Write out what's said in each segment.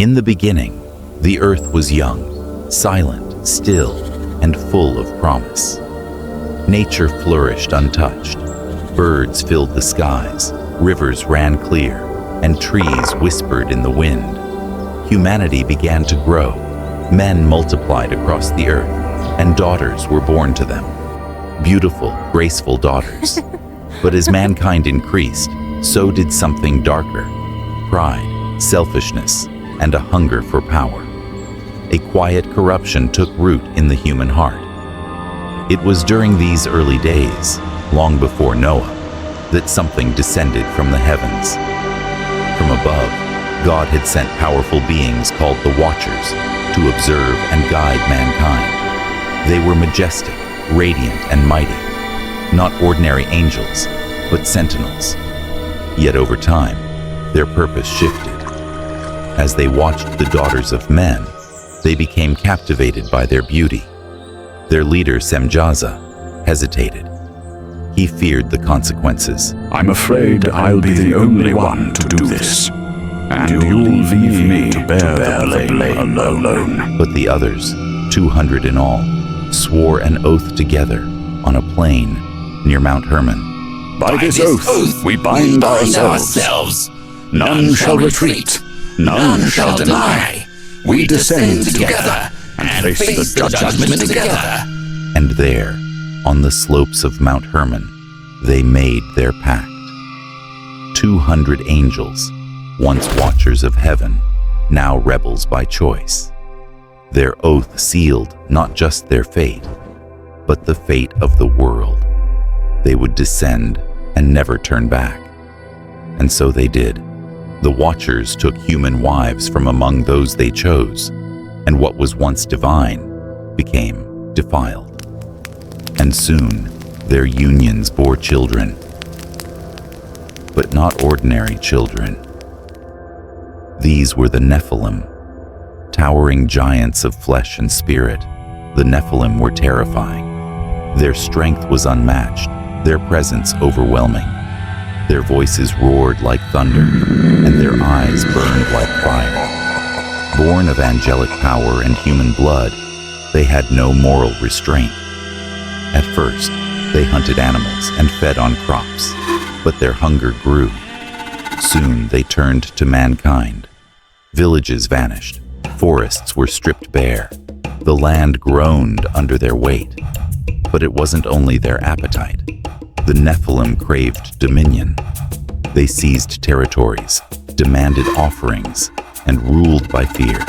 In the beginning, the earth was young, silent, still, and full of promise. Nature flourished untouched. Birds filled the skies, rivers ran clear, and trees whispered in the wind. Humanity began to grow. Men multiplied across the earth, and daughters were born to them. Beautiful, graceful daughters. But as mankind increased, so did something darker: pride, selfishness, and a hunger for power. A quiet corruption took root in the human heart. It was during these early days, long before Noah, that something descended from the heavens. From above, God had sent powerful beings called the Watchers to observe and guide mankind. They were majestic, radiant, and mighty, not ordinary angels, but sentinels. Yet over time, their purpose shifted. As they watched the daughters of men, they became captivated by their beauty. Their leader, Semjaza, hesitated. He feared the consequences. I'm afraid I'll be the only one to do this, and you'll leave me to bear the blame alone. But the others, 200 in all, swore an oath together on a plain near Mount Hermon. By this oath we bind ourselves. None shall retreat, none shall deny. We descend together and face the judgment together. And there, on the slopes of Mount Hermon, they made their pact. 200 angels, once watchers of heaven, now rebels by choice. Their oath sealed not just their fate, but the fate of the world. They would descend and never turn back. And so they did. The Watchers took human wives from among those they chose, and what was once divine became defiled. And soon, their unions bore children, but not ordinary children. These were the Nephilim, towering giants of flesh and spirit. The Nephilim were terrifying. Their strength was unmatched, their presence overwhelming. Their voices roared like thunder, and their eyes burned like fire. Born of angelic power and human blood, they had no moral restraint. At first, they hunted animals and fed on crops, but their hunger grew. Soon they turned to mankind. Villages vanished, forests were stripped bare, the land groaned under their weight. But it wasn't only their appetite. The Nephilim craved dominion. They seized territories, demanded offerings, and ruled by fear.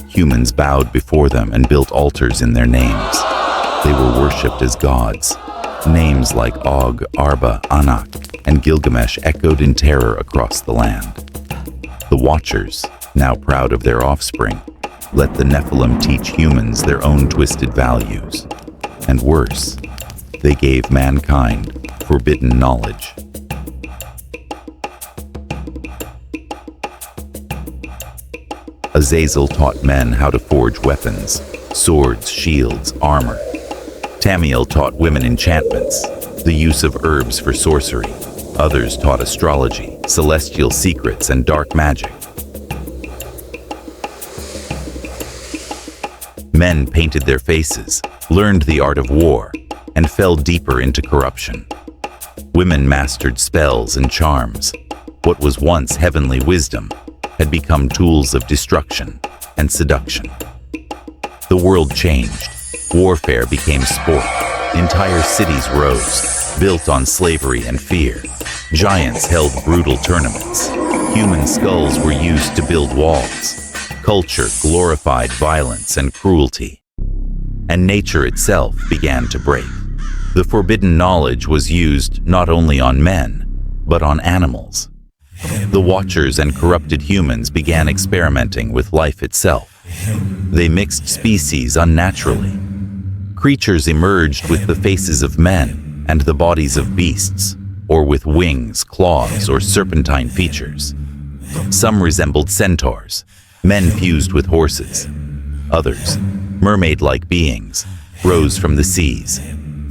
Humans bowed before them and built altars in their names. They were worshipped as gods. Names like Og, Arba, Anak, and Gilgamesh echoed in terror across the land. The Watchers, now proud of their offspring, let the Nephilim teach humans their own twisted values. And worse, they gave mankind forbidden knowledge. Azazel taught men how to forge weapons, swords, shields, armor. Tamiel taught women enchantments, the use of herbs for sorcery. Others taught astrology, celestial secrets, and dark magic. Men painted their faces, learned the art of war, and fell deeper into corruption. Women mastered spells and charms. What was once heavenly wisdom had become tools of destruction and seduction. The world changed. Warfare became sport. Entire cities rose, built on slavery and fear. Giants held brutal tournaments. Human skulls were used to build walls. Culture glorified violence and cruelty. And nature itself began to break. The forbidden knowledge was used not only on men, but on animals. The Watchers and corrupted humans began experimenting with life itself. They mixed species unnaturally. Creatures emerged with the faces of men and the bodies of beasts, or with wings, claws, or serpentine features. Some resembled centaurs. Men fused with horses. Others, mermaid-like beings, rose from the seas,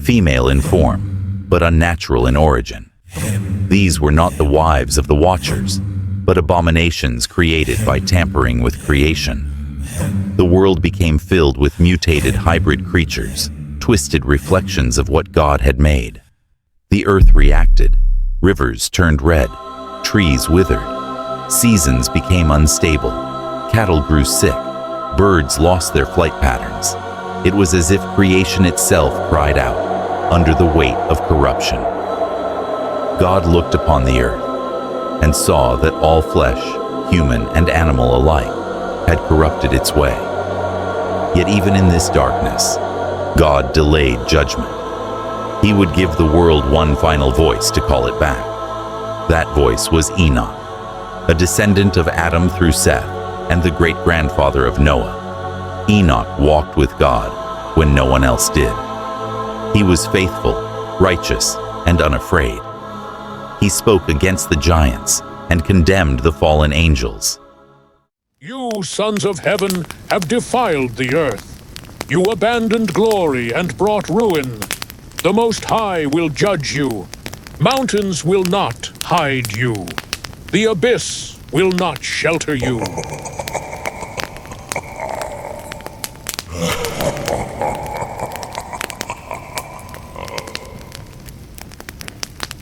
female in form, but unnatural in origin. These were not the wives of the Watchers, but abominations created by tampering with creation. The world became filled with mutated hybrid creatures, twisted reflections of what God had made. The earth reacted. Rivers turned red. Trees withered. Seasons became unstable. Cattle grew sick. Birds lost their flight patterns. It was as if creation itself cried out under the weight of corruption. God looked upon the earth and saw that all flesh, human and animal alike, had corrupted its way. Yet even in this darkness, God delayed judgment. He would give the world one final voice to call it back. That voice was Enoch, a descendant of Adam through Seth and the great-grandfather of Noah. Enoch walked with God when no one else did. He was faithful, righteous, and unafraid. He spoke against the giants and condemned the fallen angels. You, sons of heaven, have defiled the earth. You abandoned glory and brought ruin. The Most High will judge you. Mountains will not hide you. The abyss will not shelter you.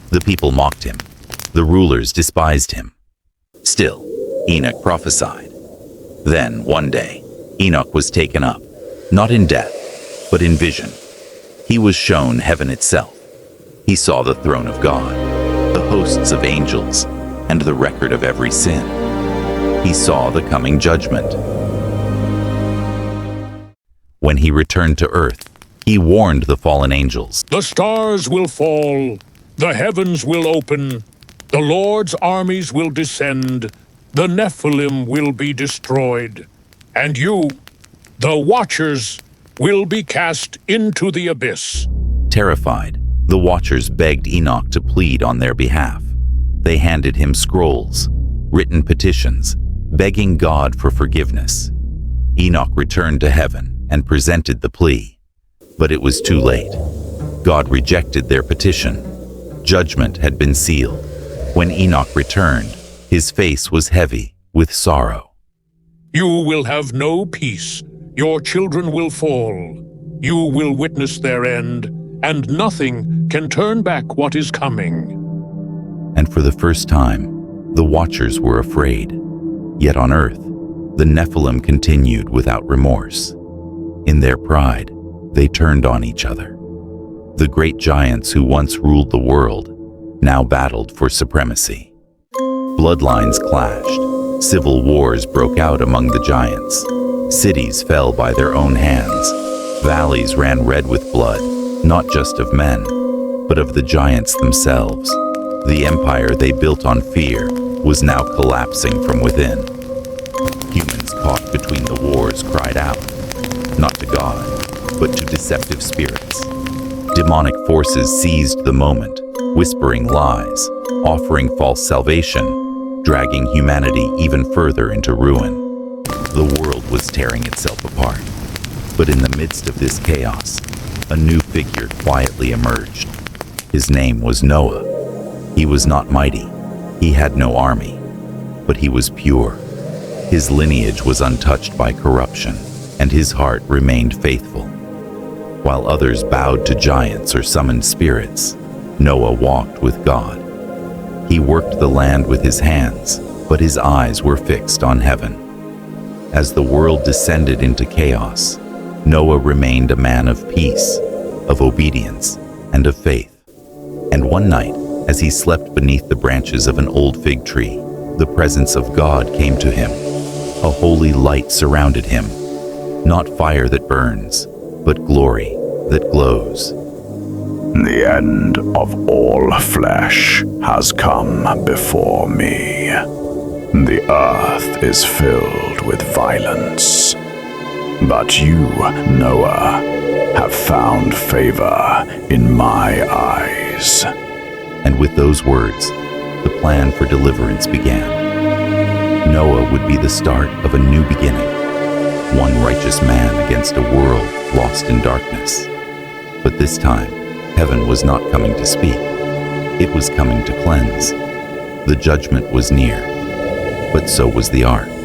The people mocked him. The rulers despised him. Still, Enoch prophesied. Then, one day, Enoch was taken up, not in death, but in vision. He was shown heaven itself. He saw the throne of God, the hosts of angels, and the record of every sin. He saw the coming judgment. When he returned to earth, he warned the fallen angels. The stars will fall. The heavens will open. The Lord's armies will descend. The Nephilim will be destroyed. And you, the Watchers, will be cast into the abyss. Terrified, the Watchers begged Enoch to plead on their behalf. They handed him scrolls, written petitions, begging God for forgiveness. Enoch returned to heaven and presented the plea. But it was too late. God rejected their petition. Judgment had been sealed. When Enoch returned, his face was heavy with sorrow. You will have no peace. Your children will fall. You will witness their end, and nothing can turn back what is coming. And for the first time, the Watchers were afraid. Yet on earth, the Nephilim continued without remorse. In their pride, they turned on each other. The great giants who once ruled the world now battled for supremacy. Bloodlines clashed. Civil wars broke out among the giants. Cities fell by their own hands. Valleys ran red with blood, not just of men, but of the giants themselves. The empire they built on fear was now collapsing from within. Humans caught between the wars cried out, not to God, but to deceptive spirits. Demonic forces seized the moment, whispering lies, offering false salvation, dragging humanity even further into ruin. The world was tearing itself apart. But in the midst of this chaos, a new figure quietly emerged. His name was Noah. He was not mighty. He had no army. But he was pure. His lineage was untouched by corruption, and his heart remained faithful. While others bowed to giants or summoned spirits, Noah walked with God. He worked the land with his hands, but his eyes were fixed on heaven. As the world descended into chaos, Noah remained a man of peace, of obedience, and of faith. And one night, as he slept beneath the branches of an old fig tree, the presence of God came to him. A holy light surrounded him, not fire that burns, but glory that glows. The end of all flesh has come before me. The earth is filled with violence. But you, Noah, have found favor in my eyes. And with those words, the plan for deliverance began. Noah would be the start of a new beginning, one righteous man against a world lost in darkness. But this time, heaven was not coming to speak. It was coming to cleanse. The judgment was near. but so was the ark.